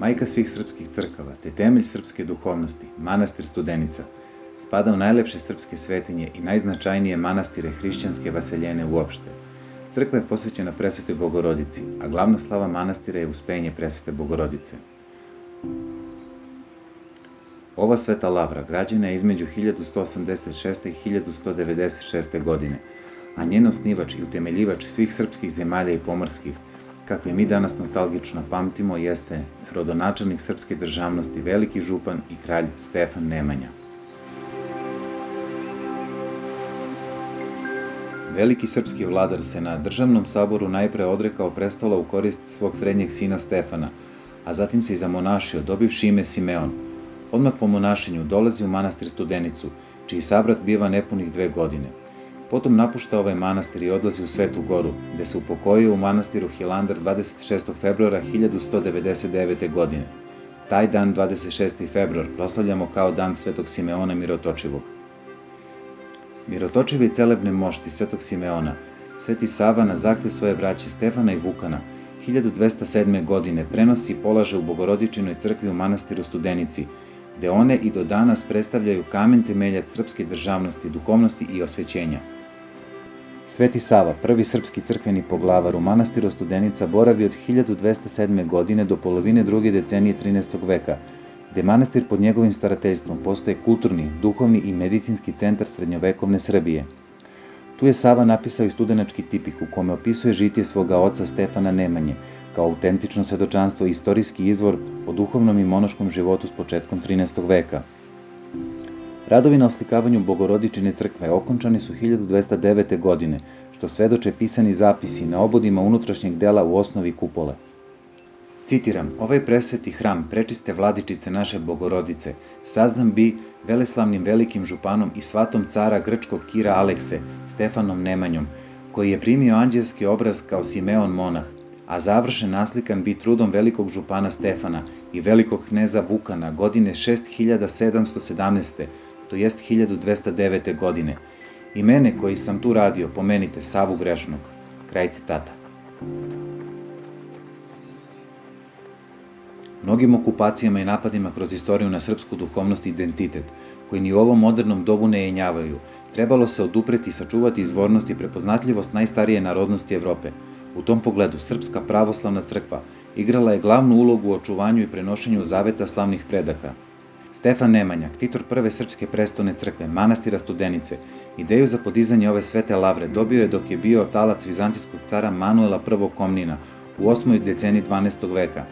Majka svih srpskih crkava, te temelj srpske duhovnosti, manastir Studenica, spada u najlepše srpske svetinje i najznačajnije manastire hrišćanske vaseljene uopšte. Crkva je posvećena Presvetoj Bogorodici, a glavna slava manastira je Uspenje Presvete Bogorodice. Ova sveta lavra građena je između 1186. i 1196. godine, a njen osnivač i utemeljivač svih srpskih zemalja i pomorskih, kakve mi danas nostalgično pamtimo, jeste rodonačelnik srpske državnosti, veliki župan i kralj Stefan Nemanja. Veliki srpski vladar se na državnom saboru najpre odrekao prestola u korist svog srednjeg sina Stefana, a zatim se i zamonašio, dobivši ime Simeon. Odmah po monašenju dolazi u manastir Studenicu, čiji sabrat biva nepunih 2 godine. Potom napušta ovaj manastir i odlazi u Svetu Goru, gde se upokojio u manastiru Hilandar 26. februara 1199. godine. Taj dan, 26. februar, proslavljamo kao dan Svetog Simeona Mirotočivog. Mirotočive i celebne mošti Svetog Simeona, Sveti Sava na zahtev svoje braće Stefana i Vukana, 1207. godine prenosi i polaže u Bogorodičinoj crkvi u manastiru Studenici, gde one i do danas predstavljaju kamen temeljac srpske državnosti, duhovnosti i osvećenja. Sveti Sava, prvi srpski crkveni poglavar u manastiru Studenica, boravi od 1207. godine do polovine druge decenije 13. veka, gde manastir pod njegovim starateljstvom postaje kulturni, duhovni i medicinski centar srednjovekovne Srbije. Tu je Sava napisao i Studenački tipik u kome opisuje žitije svoga oca Stefana Nemanje, kao autentično svedočanstvo i istorijski izvor o duhovnom i monaškom životu s početkom 13. veka. Radovi na oslikavanju Bogorodičine crkve okončani su 1209. godine, što svedoče pisani zapisi na obodima unutrašnjeg dela u osnovi kupole. Citiram, ovaj presveti hram prečiste vladičice naše Bogorodice sazdan bi veleslavnim velikim županom i svatom cara grčkog Kira Alekse, Stefanom Nemanjom, koji je primio anđelski obraz kao Simeon monah, a završen naslikan bi trudom velikog župana Stefana i velikog kneza Vukana godine 6717. to jest 1209. godine. I mene koji sam tu radio pomenite Savu grešnog. Kraj citata. Mnogim okupacijama i napadima kroz istoriju na srpsku duhovnost i identitet, koji ni u ovom modernom dobu ne jenjavaju, trebalo se odupreti i sačuvati izvornost i prepoznatljivost najstarije narodnosti Evrope. U tom pogledu, Srpska pravoslavna crkva igrala je glavnu ulogu u očuvanju i prenošenju zaveta slavnih predaka. Stefan Nemanja, ktitor prve srpske prestolne crkve, manastira Studenice, ideju za podizanje ove svete lavre dobio je dok je bio talac vizantijskog cara Manuela I Komnina u 8. deceniji 12. veka.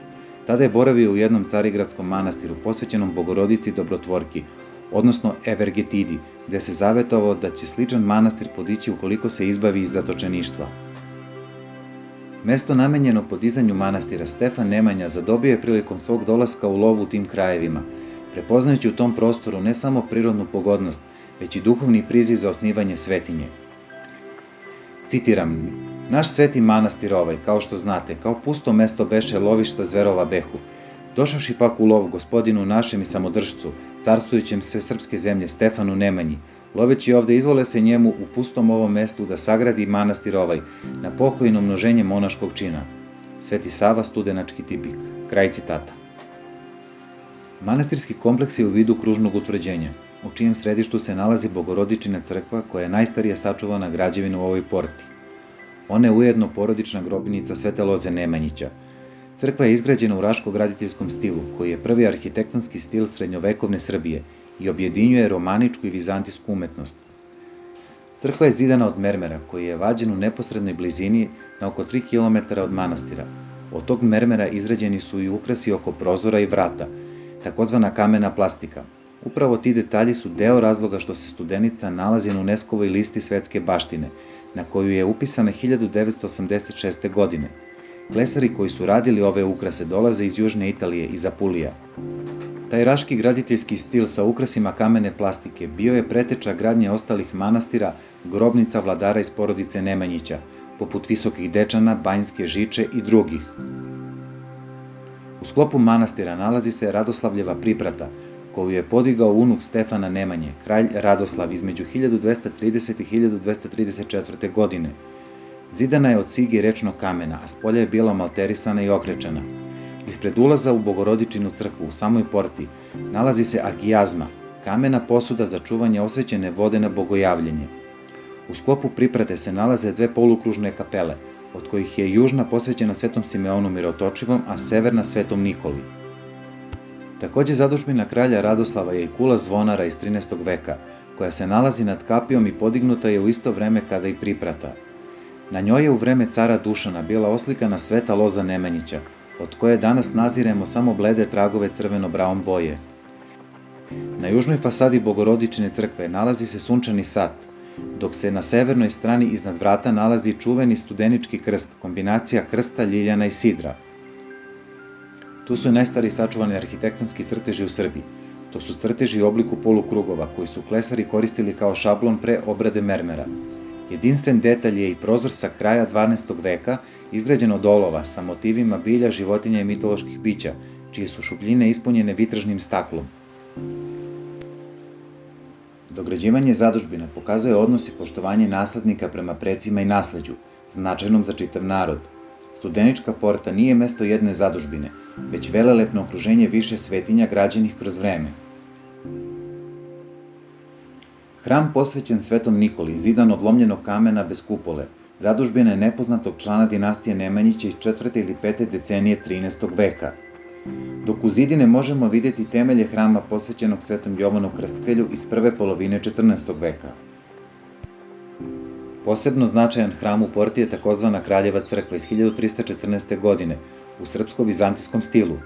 Tada je boravio u jednom carigradskom manastiru posvećenom Bogorodici Dobrotvorki, odnosno Evergetidi, gde se zavetovao da će sličan manastir podići ukoliko se izbavi iz zatočeništva. Mesto namenjeno podizanju manastira Stefan Nemanja zadobio je prilikom svog dolaska u lov u tim krajevima, prepoznajući u tom prostoru ne samo prirodnu pogodnost, već i duhovni priziv za osnivanje svetinje. Citiram, naš sveti manastir ovaj, kao što znate, kao pusto mesto beše lovišta zverova behu. Došavši pak u lov gospodinu našem i samodržcu, carstvujućem sve srpske zemlje Stefanu Nemanji, loveći ovde izvole se njemu u pustom ovom mestu da sagradi manastir ovaj, na pokojno množenje monaškog čina. Sveti Sava, Studenački tipik. Kraj citata. Manastirski kompleks je u vidu kružnog utvrđenja, u čijem središtu se nalazi Bogorodičina crkva koja je najstarija sačuvana građevina u ovoj porti. Ona je ujedno porodična grobnica Svete Loze Nemanjića. Crkva je izgrađena u raško-graditeljskom stilu, koji je prvi arhitektonski stil srednjovekovne Srbije i objedinjuje romaničku i vizantijsku umetnost. Crkva je zidana od mermera, koji je vađen u neposrednoj blizini na oko 3 km od manastira. Od tog mermera izrađeni su i ukrasi oko prozora i vrata, takozvana kamena plastika. Upravo ti detalji su deo razloga što se Studenica nalazi na UNESCO-voj listi svetske baštine, na koju je upisana 1986. godine. Klesari koji su radili ove ukrase dolaze iz južne Italije, iz Apulija. Taj raški graditeljski stil sa ukrasima kamene plastike bio je preteča gradnje ostalih manastira, grobnica vladara iz porodice Nemanjića, poput Visokih Dečana, Banjske Žiče i drugih. U sklopu manastira nalazi se Radoslavljeva priprata, koju je podigao unuk Stefana Nemanje, kralj Radoslav, između 1230. i 1234. godine. Zidana je od cige i rečnog kamena, a spolja je bila malterisana i okrečena. Ispred ulaza u Bogorodičinu crkvu u samoj porti nalazi se agijazma, kamena posuda za čuvanje osvećene vode na bogojavljenje. U sklopu priprate se nalaze dve polukružne kapele, od kojih je južna posvećena Svetom Simeonu Mirotočivom, a severna Svetom Nikoli. Takođe zadužbina kralja Radoslava je i kula zvonara iz 13. veka, koja se nalazi nad kapijom i podignuta je u isto vreme kada i priprata. Na njoj je u vreme cara Dušana bila oslikana sveta loza Nemanjića, od koje danas naziremo samo blede tragove crveno-braun boje. Na južnoj fasadi Bogorodičine crkve nalazi se sunčani sat, dok se na severnoj strani iznad vrata nalazi čuveni studenički krst, kombinacija krsta, ljiljana i sidra. Tu su i najstariji sačuvani arhitektonski crteži u Srbiji. To su crteži u obliku polukrugova, koji su klesari koristili kao šablon pre obrade mermera. Jedinstven detalj je i prozor sa kraja 12. veka, izgrađen od olova sa motivima bilja, životinja i mitoloških bića, čije su šupljine ispunjene vitražnim staklom. Dograđivanje zadužbina pokazuje odnos i poštovanje naslednika prema precima i nasleđu, značajnom za čitav narod. Studenička porta nije mesto jedne zadužbine, već velelepno okruženje više svetinja građenih kroz vreme. Hram posvećen Svetom Nikoli, zidan od lomljenog kamena bez kupole, zadužbina je nepoznatog člana dinastije Nemanjića iz 4. ili 5. decenije 13. veka. Dok u zidine možemo vidjeti temelje hrama posvećenog Svetom Jovanu Krstitelju iz prve polovine 14. veka. Posebno značajan hram u porti je takozvana Kraljeva crkva iz 1314. godine u srpsko-vizantijskom stilu.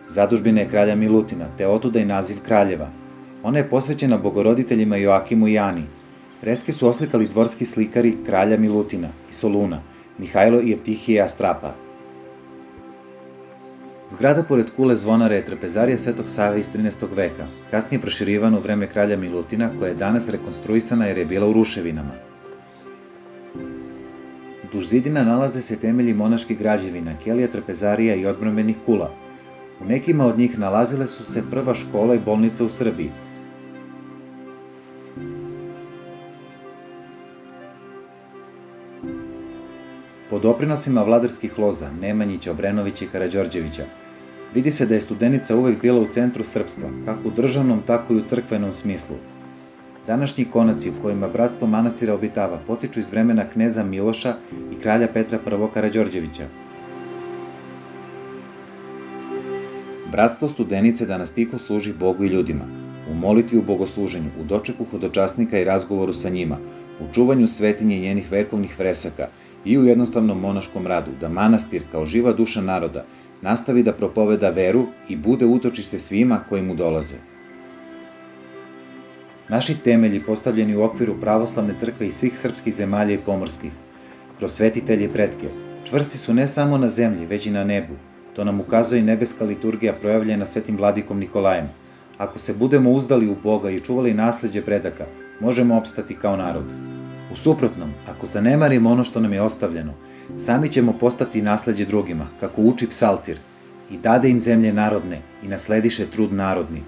Zadužbina je kralja Milutina, te otuda i naziv Kraljeva. Ona je posvećena bogoroditeljima Joakimu i Ani. Freske su oslikali dvorski slikari kralja Milutina i Soluna, Mihajlo i Evtihije Astrapa. Zgrada pored kule zvonara je trapezarija Svetog Save iz 13. veka, kasnije proširivana u vreme kralja Milutina, koja je danas rekonstruisana jer je bila u ruševinama. Duž zidina nalaze se temelji monaških građevina, kelija, trapezarija i odbrambenih kula. U nekima od njih nalazile su se prva škola i bolnica u Srbiji. Po doprinosima vladarskih loza, Nemanjića, Obrenovića i Karađorđevića, vidi se da je Studenica uvek bila u centru srpstva, kako u državnom, tako i u crkvenom smislu. Današnji konaci u kojima bratstvo manastira obitava potiču iz vremena kneza Miloša i kralja Petra I. Karađorđevića. Bratstvo Studenice danas tiho služi Bogu i ljudima, u molitvi u bogosluženju, u dočeku hodočasnika i razgovoru sa njima, u čuvanju svetinje i njenih vekovnih fresaka i u jednostavnom monaškom radu, da manastir, kao živa duša naroda, nastavi da propoveda veru i bude utočište svima koji mu dolaze. Naši temelji postavljeni u okviru pravoslavne crkve i svih srpskih zemalja i pomorskih, kroz svetitelje i pretke, čvrsti su ne samo na zemlji, već i na nebu. To nam ukazuje i nebeska liturgija projavljena svetim vladikom Nikolajem. Ako se budemo uzdali u Boga i čuvali nasleđe predaka, možemo opstati kao narod. U suprotnom, ako zanemarimo ono što nam je ostavljeno, sami ćemo postati nasleđe drugima, kako uči psaltir, i dade im zemlje narodne i naslediše trud narodni.